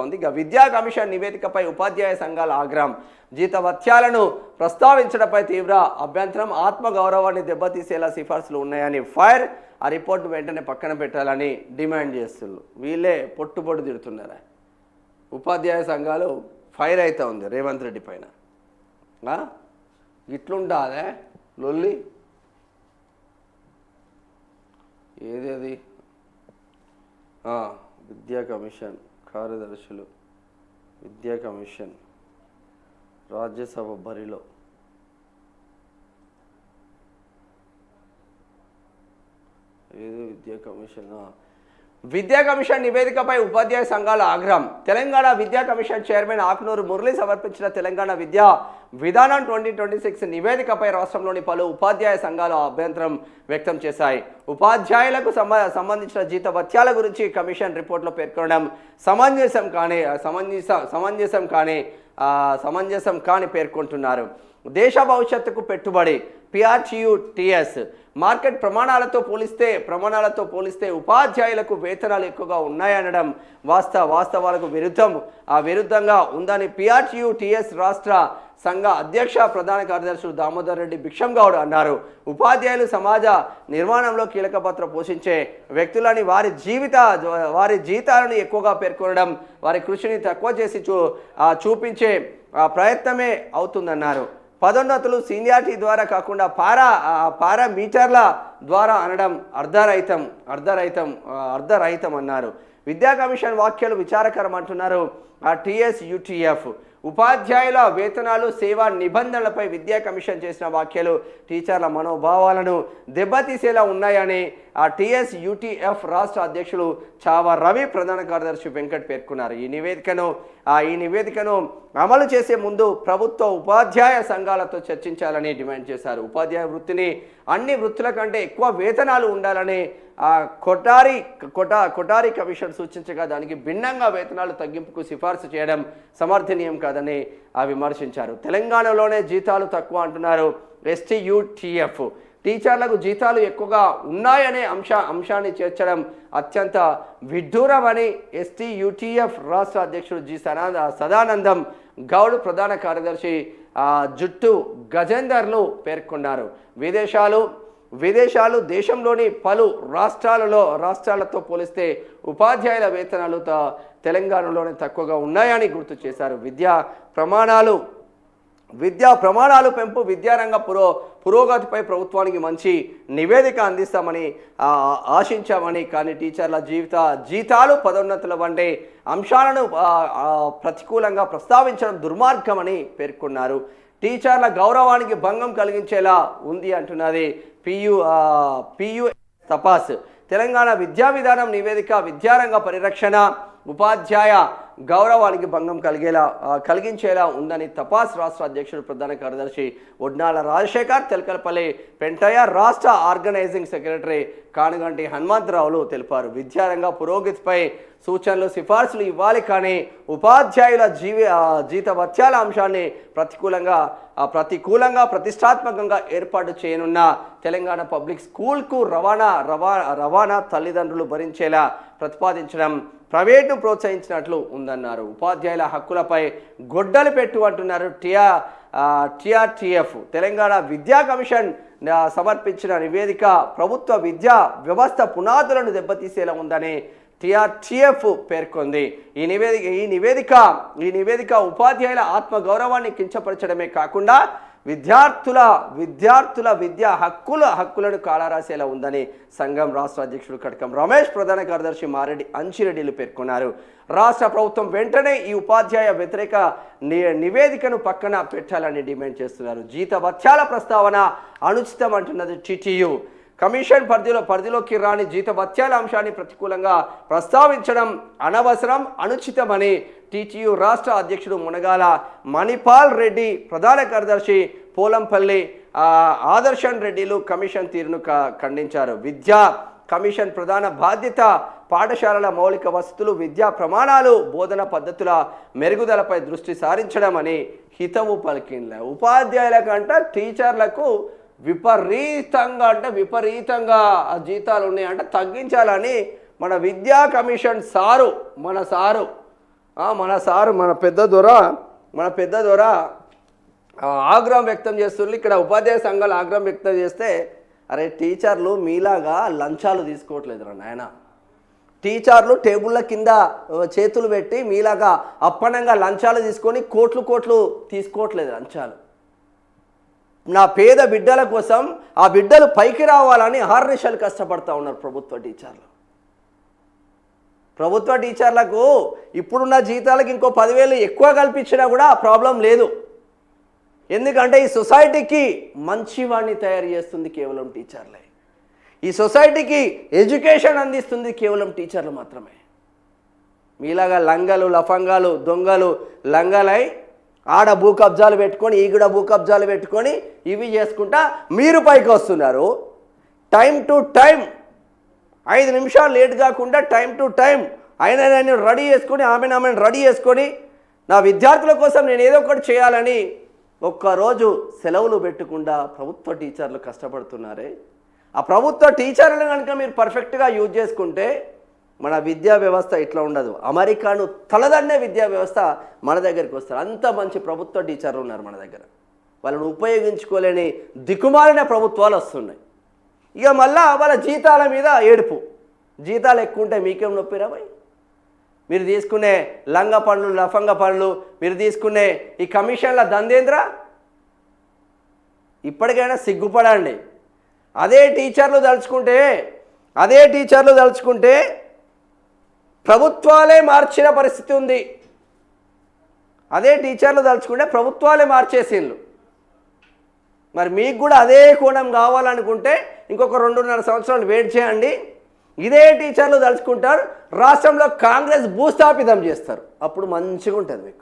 ఉంది. ఇక విద్యా కమిషన్ నివేదికపై ఉపాధ్యాయ సంఘాల ఆగ్రహం, జీతభత్యాలను ప్రస్తావించడంపై తీవ్ర అభ్యంతరం, ఆత్మగౌరవాన్ని దెబ్బతీసేలా సిఫార్సులు ఉన్నాయని ఫైర్, ఆ రిపోర్టు వెంటనే పక్కన పెట్టాలని డిమాండ్ చేస్తున్నారు. వీళ్ళే పొట్టు తిడుతున్నారా? ఉపాధ్యాయ సంఘాలు ఫైర్ అయితే ఉంది రేవంత్ రెడ్డి పైన. ఇట్లుంటాదే లొల్లి. ఏదేది విద్యా కమిషన్ కార్యదర్శులు, విద్యా కమిషన్ రాజ్యసభ బరిలో. ఏదో విద్యా కమిషన్ నివేదికపై ఉపాధ్యాయ సంఘాల ఆగ్రహం. తెలంగాణ విద్యా కమిషన్ చైర్మన్ ఆకునూరు మురళి సమర్పించిన తెలంగాణ విద్యా విధానం 2026 నివేదికపై రాష్ట్రంలోని పలు ఉపాధ్యాయ సంఘాలు అభ్యంతరం వ్యక్తం చేశాయి. ఉపాధ్యాయులకు సంబంధించిన జీతభత్యాల గురించి కమిషన్ రిపోర్టులో పేర్కొనడం సమంజసం కాని పేర్కొంటున్నారు. దేశ భవిష్యత్తుకు పెట్టుబడి PRTU-TS మార్కెట్ ప్రమాణాలతో పోలిస్తే ఉపాధ్యాయులకు వేతనాలు ఎక్కువగా ఉన్నాయనడం వాస్తవాలకు విరుద్ధంగా ఉందని PRTU-TS రాష్ట్ర సంఘ అధ్యక్ష ప్రధాన కార్యదర్శులు దామోదర్ రెడ్డి భిక్షం గౌడ్ అన్నారు. ఉపాధ్యాయులు సమాజ నిర్మాణంలో కీలక పాత్ర పోషించే వ్యక్తులని వారి జీతాలను ఎక్కువగా పేర్కొనడం వారి కృషిని తక్కువ చేసి చూపించే ప్రయత్నమే అవుతుందన్నారు. పదోన్నతులు సీనియారిటీ ద్వారా కాకుండా పారామీటర్ల ద్వారా అనడం అర్ధరహితం అన్నారు. విద్యా కమిషన్ వ్యాఖ్యలు విచారకరం అంటున్నారు. TSUTF ఉపాధ్యాయుల వేతనాలు, సేవా నిబంధనలపై విద్యా కమిషన్ చేసిన వ్యాఖ్యలు టీచర్ల మనోభావాలను దెబ్బతీసేలా ఉన్నాయని TSUTF రాష్ట్ర అధ్యక్షులు చావా రవి, ప్రధాన కార్యదర్శి వెంకట్ పేర్కొన్నారు. ఈ నివేదికను అమలు చేసే ముందు ప్రభుత్వ ఉపాధ్యాయ సంఘాలతో చర్చించాలని డిమాండ్ చేశారు. ఉపాధ్యాయ వృత్తిని అన్ని వృత్తుల కంటే ఎక్కువ వేతనాలు ఉండాలని కొఠారి కమిషన్ సూచించగా దానికి భిన్నంగా వేతనాలు తగ్గింపుకు సిఫార్సు చేయడం సమర్థనీయం కాదని విమర్శించారు. తెలంగాణలోనే జీతాలు తక్కువ అంటున్నారు STUTF. టీచర్లకు జీతాలు ఎక్కువగా ఉన్నాయనే అంశాన్ని చేర్చడం అత్యంత విడ్డూరమని STUTF రాష్ట్ర అధ్యక్షుడు సదానందం గౌడ్, ప్రధాన కార్యదర్శి జుట్టు గజేందర్లు పేర్కొన్నారు. విదేశాలు దేశంలోని పలు రాష్ట్రాలతో పోలిస్తే ఉపాధ్యాయుల వేతనాలు తెలంగాణలోనే తక్కువగా ఉన్నాయని గుర్తు చేశారు. విద్యా ప్రమాణాలు పెంపు, విద్యారంగ పురోగతిపై ప్రభుత్వానికి మంచి నివేదిక అందిస్తామని ఆశించామని, కానీ టీచర్ల జీతాలు, పదోన్నతుల వంటి అంశాలను ప్రతికూలంగా ప్రస్తావించడం దుర్మార్గమని పేర్కొన్నారు. టీచర్ల గౌరవానికి భంగం కలిగించేలా ఉంది అంటున్నది PU తపాస్. తెలంగాణ విద్యా విధానం నివేదిక విద్యారంగ పరిరక్షణ, ఉపాధ్యాయ గౌరవానికి భంగం కలిగించేలా ఉందని తపాస్ రాష్ట్ర అధ్యక్షుడు ప్రధాన కార్యదర్శి ఒడ్నాల రాజశేఖర్, తెలకలపల్లి పెంటయ్య రాష్ట్ర ఆర్గనైజింగ్ సెక్రటరీ కానుగంటి హనుమంతరావులు తెలిపారు. విద్యారంగ పురోగతిపై సూచనలు, సిఫార్సులు ఇవ్వాలి, కానీ ఉపాధ్యాయుల జీతభత్యాల అంశాన్ని ప్రతికూలంగా ప్రతిష్టాత్మకంగా ఏర్పాటు చేయనున్న తెలంగాణ పబ్లిక్ స్కూల్కు రవాణా తల్లిదండ్రులు భరించేలా ప్రతిపాదించడం ప్రైవేట్ను ప్రోత్సహించినట్లు ఉందన్నారు. ఉపాధ్యాయుల హక్కులపై గొడ్డలు పెట్టు అంటున్నారు TRTF. తెలంగాణ విద్యా కమిషన్ సమర్పించిన నివేదిక ప్రభుత్వ విద్యా వ్యవస్థ పునాదులను దెబ్బతీసేలా ఉందని TRTF పేర్కొంది. ఈ నివేదిక ఉపాధ్యాయుల ఆత్మగౌరవాన్ని కించపరచడమే కాకుండా విద్యార్థుల విద్యా హక్కులను కాలరాసేలా ఉందని సంఘం రాష్ట్ర అధ్యక్షుడు కటకం రమేష్, ప్రధాన కార్యదర్శి మారెడ్డి అంచిరెడ్డిలు పేర్కొన్నారు. రాష్ట్ర ప్రభుత్వం వెంటనే ఈ ఉపాధ్యాయ వ్యతిరేక నివేదికను పక్కన పెట్టాలని డిమాండ్ చేస్తున్నారు. జీతభత్యాల ప్రస్తావన అనుచితం అంటున్నది TTU. కమిషన్ పరిధిలోకి రాని జీతభత్యాల అంశాన్ని ప్రతికూలంగా ప్రస్తావించడం అనవసరం, అనుచితమని TTU రాష్ట్ర అధ్యక్షుడు మునగాల మణిపాల్ రెడ్డి, ప్రధాన కార్యదర్శి పోలంపల్లి ఆదర్శన్ రెడ్డిలు కమిషన్ తీరును ఖండించారు. విద్యా కమిషన్ ప్రధాన బాధ్యత పాఠశాలల మౌలిక వసతులు, విద్యా ప్రమాణాలు, బోధన పద్ధతుల మెరుగుదలపై దృష్టి సారించడం అని హితవు పలికింది. ఉపాధ్యాయుల కంటే టీచర్లకు విపరీతంగా జీతాలు ఉన్నాయంటే తగ్గించాలని మన విద్యా కమిషన్ సారు మన సార్ మన పెద్ద దొర ఆగ్రహం వ్యక్తం చేస్తున్నారు. ఇక్కడ ఉపాధ్యాయ సంఘాలు ఆగ్రహం వ్యక్తం చేస్తే, అరే టీచర్లు మీలాగా లంచాలు తీసుకోవట్లేదు రా నాయన. టీచర్లు టేబుళ్ళ కింద చేతులు పెట్టి మీలాగా అప్పనంగా లంచాలు తీసుకొని కోట్లు తీసుకోవట్లేదు లంచాలు. నా పేద బిడ్డల కోసం ఆ బిడ్డలు పైకి రావాలని అహర్నిశలు కష్టపడతా ఉన్నారు ప్రభుత్వ టీచర్లకు ఇప్పుడున్న జీతాలకు ఇంకో 10,000 ఎక్కువ కల్పించినా కూడా ప్రాబ్లం లేదు. ఎందుకంటే ఈ సొసైటీకి మంచివాడిని తయారు చేస్తుంది కేవలం టీచర్లే. ఈ సొసైటీకి ఎడ్యుకేషన్ అందిస్తుంది కేవలం టీచర్లు మాత్రమే. మీలాగా లంగలు లఫంగాలు దొంగలు లంగలై ఆడ భూ కబ్జాలు పెట్టుకొని ఈగడ భూ కబ్జాలు పెట్టుకొని ఇవి చేసుకుంటా మీరు పైకి వస్తున్నారు. టైం టు టైం 5 నిమిషాలు లేట్ కాకుండా టైం టు టైం ఆయన రెడీ చేసుకొని ఆమెను రెడీ చేసుకొని నా విద్యార్థుల కోసం నేను ఏదో ఒకటి చేయాలని ఒక్కరోజు సెలవులు పెట్టకుండా ప్రభుత్వ టీచర్లు కష్టపడుతున్నారే. ఆ ప్రభుత్వ టీచర్లను కనుక మీరు పర్ఫెక్ట్గా యూజ్ చేసుకుంటే మన విద్యా వ్యవస్థ ఇట్లా ఉండదు. అమెరికాను తలదన్నే విద్యా వ్యవస్థ మన దగ్గరికి వస్తారు. అంత మంచి ప్రభుత్వ టీచర్లు ఉన్నారు మన దగ్గర. వాళ్ళని ఉపయోగించుకోలేని దిక్కుమాలిన ప్రభుత్వాలు వస్తున్నాయి. ఇక మళ్ళా వాళ్ళ జీతాల మీద ఏడుపు. జీతాలు ఎక్కువ ఉంటే మీకేం నొప్పిరా భయ్? మీరు తీసుకునే లంగ పనులు లఫంగ పనులు, మీరు తీసుకునే ఈ కమిషన్ల దందేంద్ర, ఇప్పటికైనా సిగ్గుపడండి. అదే టీచర్లు తలుచుకుంటే ప్రభుత్వాలే మార్చిన పరిస్థితి ఉంది. అదే టీచర్లు తలుచుకుంటే ప్రభుత్వాలే మార్చేసిండ్రు. మరి మీకు కూడా అదే కోణం కావాలనుకుంటే ఇంకొక 2.5 సంవత్సరాలు వెయిట్ చేయండి. ఇదే టీచర్లు తలుచుకుంటారు, రాష్ట్రంలో కాంగ్రెస్ భూస్థాపితం చేస్తారు. అప్పుడు మంచిగా ఉంటుంది మీకు.